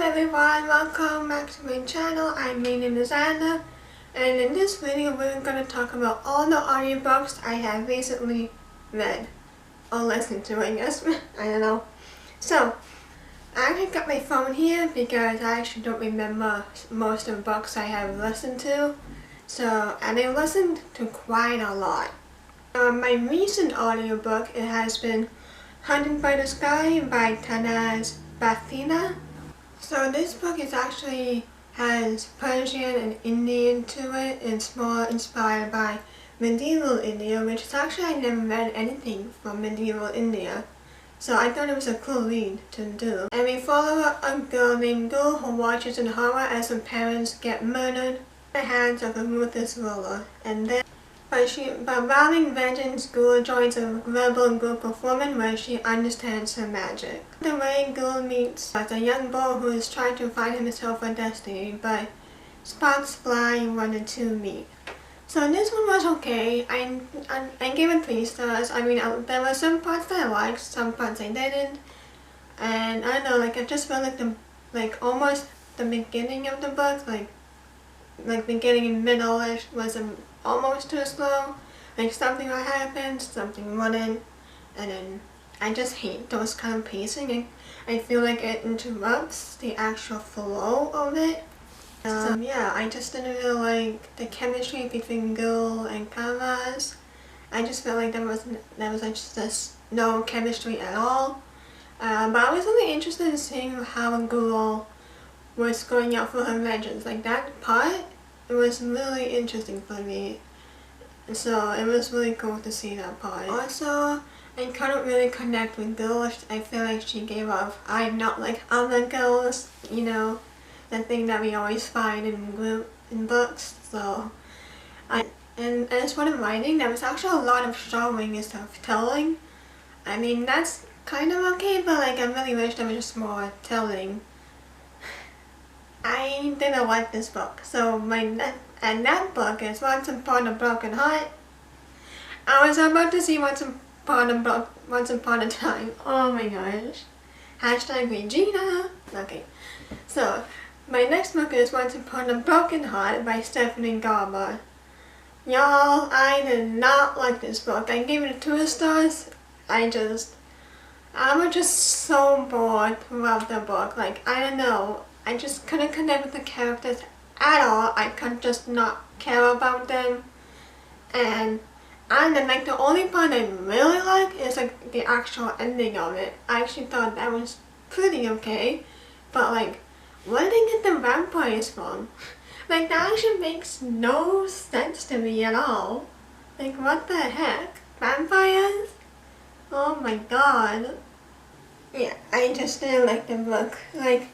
everyone, welcome back to my channel. My name is Anna, and in this video we're going to talk about all the audiobooks I have recently read or listened to, I guess. I don't know. So, I actually got my phone here because I actually don't remember most of the books I have listened to. And I listened to quite a lot. My recent audiobook, it has been Hunted by the Sky by Tanaz Bathina. So this book is actually has Persian and Indian to it. It's more inspired by medieval India, which is actually I never read anything from medieval India. So I thought it was a cool read to do. And we follow a girl named Gul who watches in horror as her parents get murdered at the hands of a ruthless ruler. And then by vowing vengeance, Gul joins a rebel group of women where she understands her magic. The way Gul meets a young boy who is trying to find himself a destiny, but sparks fly when the two meet. So this one was okay. I gave it 3 stars. I mean, there were some parts that I liked, some parts I didn't. And I don't know, like I just felt like almost the beginning of the book, like beginning and middle-ish was almost too slow. Like something will happen, something wouldn't, and then I just hate those kind of pacing. And I feel like it interrupts the actual flow of it. Yeah, I just didn't really like the chemistry between Gul and Kavaz. I just felt like there was like just no chemistry at all. But I was really interested in seeing how Gul was going out for her vengeance. Like that part, it was really interesting for me. So it was really cool to see that part. Also, I couldn't really connect with Gul. I feel like she gave off, I'm not like other girls, you know, the thing that we always find in books. So, and as for the writing, there was actually a lot of showing instead of telling. I mean, that's kind of okay, but like I really wish there was just more telling. I didn't like this book. So and that book is Once Upon a Broken Heart. I was about to see Once Upon a Time. Oh my gosh. Hashtag Regina. Okay. So my next book is Once Upon a Broken Heart by Stephanie Garber. Y'all, I did not like this book. I gave it 2 stars. I was just so bored throughout the book. Like, I don't know. I just couldn't connect with the characters at all. I could just not care about them. And then like the only part I really like is like the actual ending of it. I actually thought that was pretty okay. But like, where did they get the vampires from? Like that actually makes no sense to me at all. Like what the heck? Vampires? Oh my god. Yeah, I just didn't like the book. Like,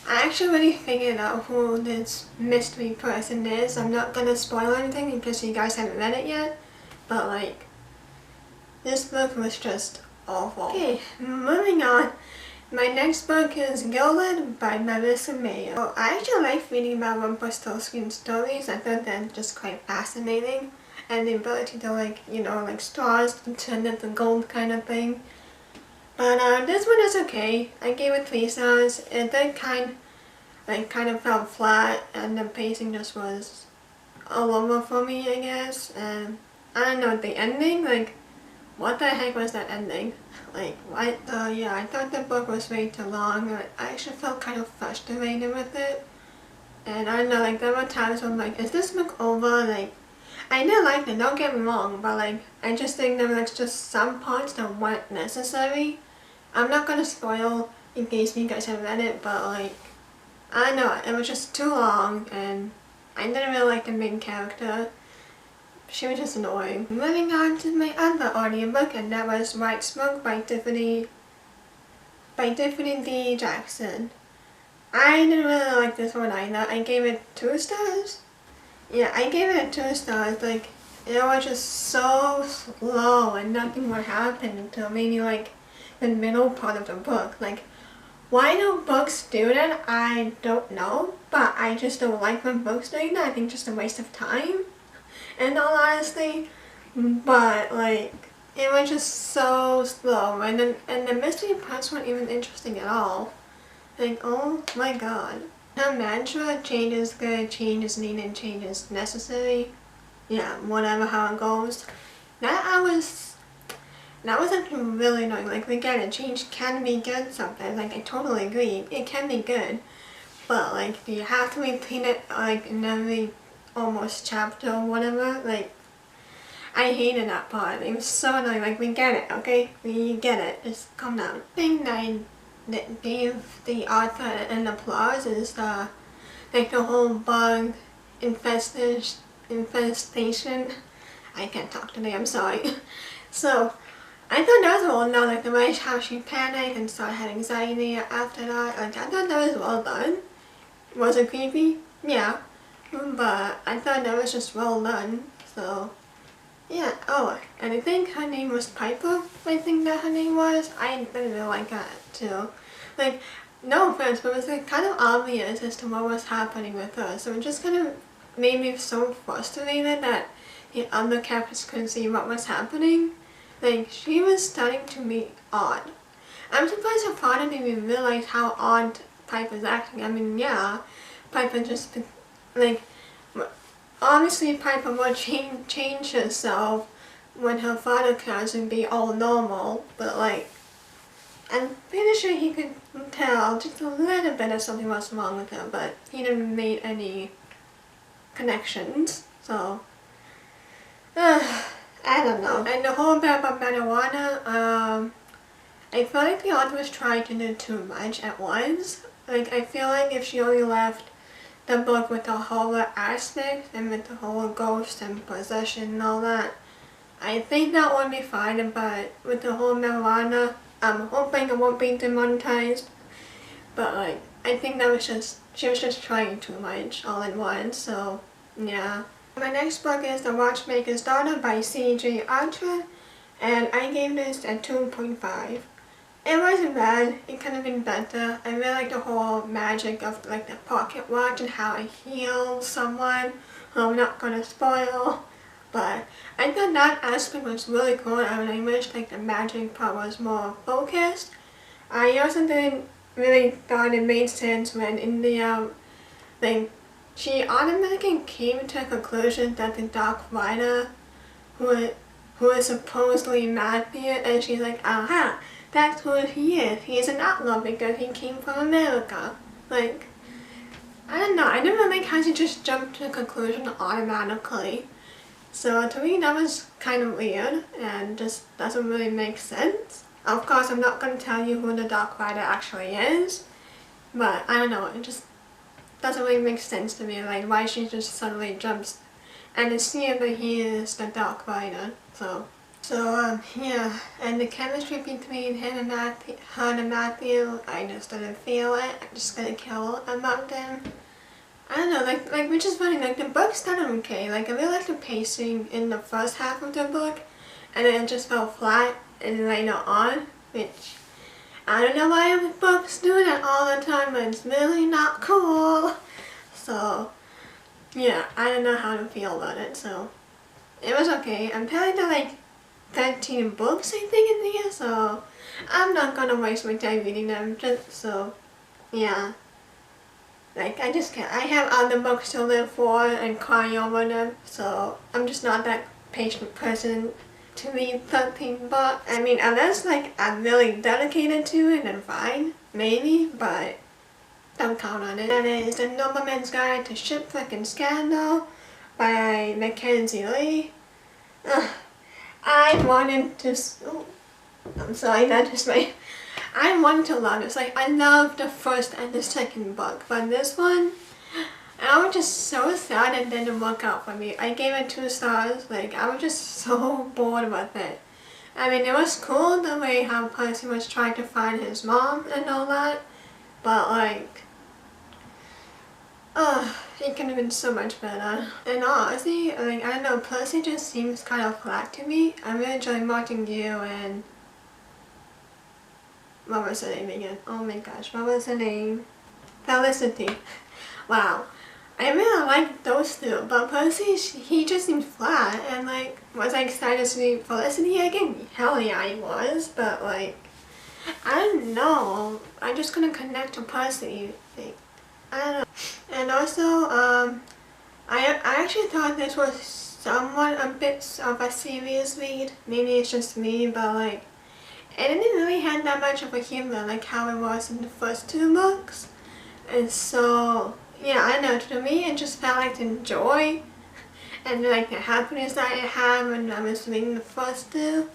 I actually really figured out who this mystery person is. I'm not gonna spoil anything because you guys haven't read it yet. But like, this book was just awful. Okay, moving on. My next book is Gilbert by Marissa Mayer. So, I actually like reading about Rumpelstiltskin stories. I thought they're just quite fascinating. And the ability to like, you know, like straws to turn into gold kind of thing. But this one is okay. I gave it 3 stars. It did kind of felt flat, and the pacing just was all over for me, I guess. And I don't know, the ending, like, what the heck was that ending? Like, what? Yeah, I thought the book was way too long. I actually felt kind of frustrated with it. And I don't know, like, there were times when I'm like, is this book over? Like, I did like it, don't get me wrong, but like, I just think there was just some parts that weren't necessary. I'm not gonna spoil in case you guys have read it, but like, I don't know, it was just too long and I didn't really like the main character. She was just annoying. Moving on to my other audiobook, and that was White Smoke by Tiffany D. Jackson. I didn't really like this one either. I gave it 2 stars. Yeah, I gave it 2 stars. Like, it was just so slow and nothing would happen until maybe like the middle part of the book. Like, why do books do that? I don't know, but I just don't like when books do that. I think it's just a waste of time, in all honesty. But like, it was just so slow, and the mystery parts weren't even interesting at all. Like, oh my god. Her mantra, change is good, change is needed, change is necessary. Yeah, whatever, how it goes. That was actually really annoying. Like, we get it, change can be good sometimes. Like, I totally agree, it can be good. But, like, do you have to repeat it, like, in every almost chapter or whatever? Like, I hated that part. It was so annoying. Like, we get it, okay? We get it. Just calm down. The thing that gave the author an applause is like the whole bug infestation. I can't talk today, I'm sorry. So, I thought that was well done. Like, the way how she panicked and started having anxiety after that. Like, I thought that was well done. Was it creepy? Yeah. But I thought that was just well done. So, yeah. Oh, and I think her name was Piper. I think that her name was. I didn't really like that too. Like, no offense, but it was like kind of obvious as to what was happening with her. So it just kind of made me so frustrated that the other characters couldn't see what was happening. Like, she was starting to be odd. I'm surprised her father didn't even realize how odd Piper's acting. I mean, yeah, Piper just, like, obviously Piper would change herself when her father comes and be all normal, but like, I'm pretty sure he could tell just a little bit of something was wrong with her, but he didn't make any connections, so I don't know. And the whole bit about marijuana, I feel like the author was trying to do too much at once. Like, I feel like if she only left the book with the horror aspect and with the whole ghost and possession and all that, I think that would be fine, but with the whole marijuana, I'm hoping it won't be demonetized. But like, I think that was just, she was just trying too much all at once, so yeah. My next book is The Watchmaker's Daughter by C.J. Archer, and I gave this a 2.5. It wasn't bad, it could have been better. I really like the whole magic of like the pocket watch and how it heals someone, who I'm not gonna spoil. But I thought that aspect was really cool, and I wish like the magic part was more focused. I also didn't really thought it made sense when in the like, she automatically came to a conclusion that the Dark Rider, who is supposedly Matthew, and she's like, aha, that's who he is. He is an outlaw because he came from America. Like, I don't know, I never like how she just jumped to a conclusion automatically. So to me that was kind of weird and just doesn't really make sense. Of course, I'm not going to tell you who the Dark Rider actually is, but I don't know, it just doesn't really make sense to me, like why she just suddenly jumps and it's clear that he is the Dark Rider. So yeah, and the chemistry between him and Matthew, I just didn't feel it. I just couldn't kill about them. I don't know, like which is funny, like the book started okay. Like, I really liked the pacing in the first half of the book, and then it just fell flat and later on, which I don't know why books do that all the time, but it's really not cool. So yeah, I don't know how to feel about it, so it was okay. I'm planning to like 13 books I think in here, so I'm not gonna waste my time reading them, just so yeah. Like, I just can't. I have other books to live for and cry over them, so I'm just not that patient person to read 13 books. I mean, unless like I'm really dedicated to it, then fine, maybe, but don't count on it. That is The Nobleman's Guide to Shipwreck and Scandal by Mackenzie Lee. I wanted to, I'm sorry, that is my, I wanted to love this. Like, I loved the first and the second book, but this one, I was just so sad it didn't work out for me. I gave it 2 stars. Like, I was just so bored with it. I mean, it was cool the way how Percy was trying to find his mom and all that, but like, it could have been so much better. And honestly, like, I don't know, Percy just seems kind of flat to me. I really enjoy watching you and, what was her name again? Oh my gosh, what was her name? Felicity. Wow. I really like those two, but Percy, he just seemed flat, and like, was I excited to see Felicity again? Hell yeah, I was, but like, I don't know. I just couldn't connect to parts that you think. I don't know. And also, I actually thought this was somewhat a bit of a serious read. Maybe it's just me, but like, it didn't really have that much of a humor like how it was in the first two books. And so, yeah, I don't know, to me it just felt like the joy and like the happiness that I had when I was reading the first two.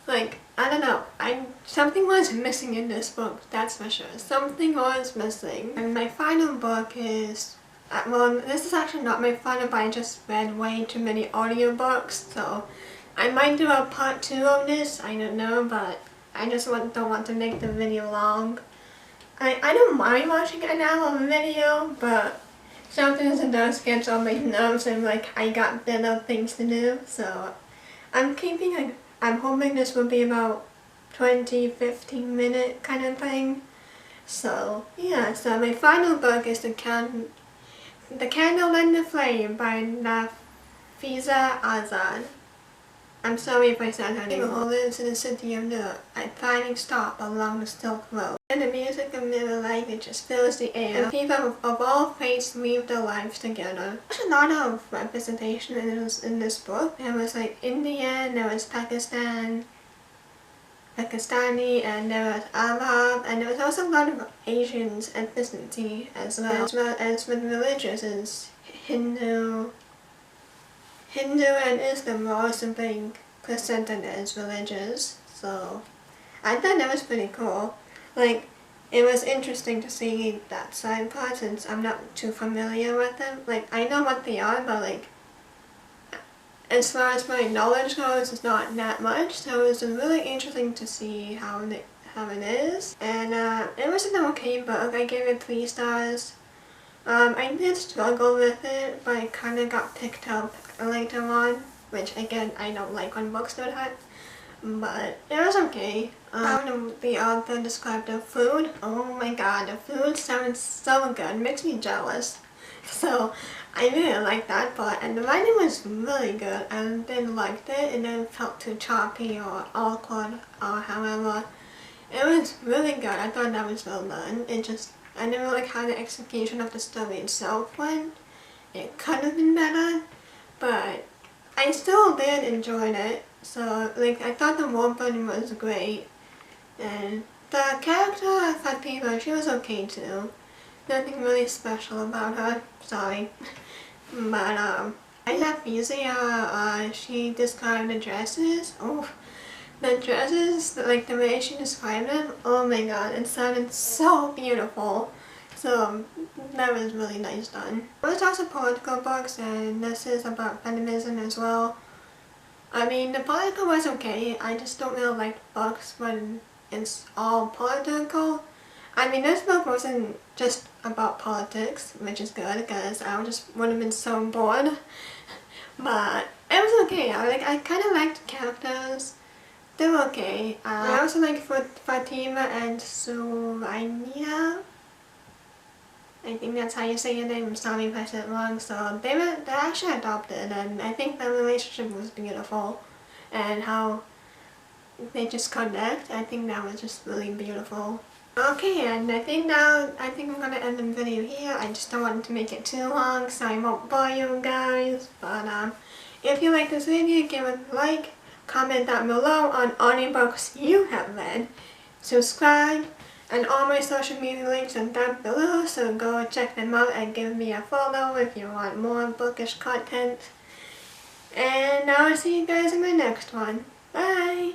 Like, I don't know, something was missing in this book, that's for sure. Something was missing. And my final book is, well, this is actually not my final, but I just read way too many audiobooks, so I might do a part 2 of this, I don't know, but I just don't want to make the video long. I don't mind watching an hour video, but sometimes it does get on my nerves and like I got better things to do, so I'm hoping this will be about 20-15 minute kind of thing. So yeah, so my final book is The Candle and the Flame by Nafisa Azad. I'm sorry if I said her name. Who lives in the city of Nur, a finding stop along the Silk Road. And the music of mirror light just fills the air. And people of all faiths weave their lives together. There's a lot of representation in this book. There was like Indian, there was Pakistani, and there was Arab, and there was also a lot of Asian ethnicity as well as with religious is Hindu and Islam were also being presented as religious, so I thought that was pretty cool. Like, it was interesting to see that side part since I'm not too familiar with them. Like, I know what they are, but like, as far as my knowledge goes, it's not that much, so it was really interesting to see how it is. And it was an okay book. I gave it 3 stars. I did struggle with it, but it kind of got picked up later on, which again, I don't like when books do that, but it was okay. The author described the food. Oh my god, the food sounds so good, it makes me jealous. So I really liked that part, and the writing was really good. I didn't like it, and it felt too choppy or awkward or however. It was really good. I thought that was well done. I never like how the execution of the story itself went. It could have been better, but I still did enjoy it. So like, I thought the woman was great, and the character Fatima, she was okay too. Nothing really special about her, sorry. But I love Yuzia, she described the dresses. Oh, the dresses, like the way she described them, oh my god, it sounded so beautiful. So that was really nice done. It was also political books, and this is about feminism as well. I mean, the political was okay, I just don't really like books when it's all political. I mean, this book wasn't just about politics, which is good because I would have been so bored. But it was okay. I kind of liked the characters. They were okay. I also like Fatima and Suraiya. I think that's how you say your name. I'm sorry if I said it wrong. So they're actually adopted, and I think their relationship was beautiful, and how they just connect. I think that was just really beautiful. Okay, and I think I'm gonna end the video here. I just don't want to make it too long, so I won't bore you guys. But if you like this video, give it a like, comment down below on audiobooks you have read, subscribe, and all my social media links are down below, so go check them out and give me a follow if you want more bookish content. And I'll see you guys in my next one. Bye!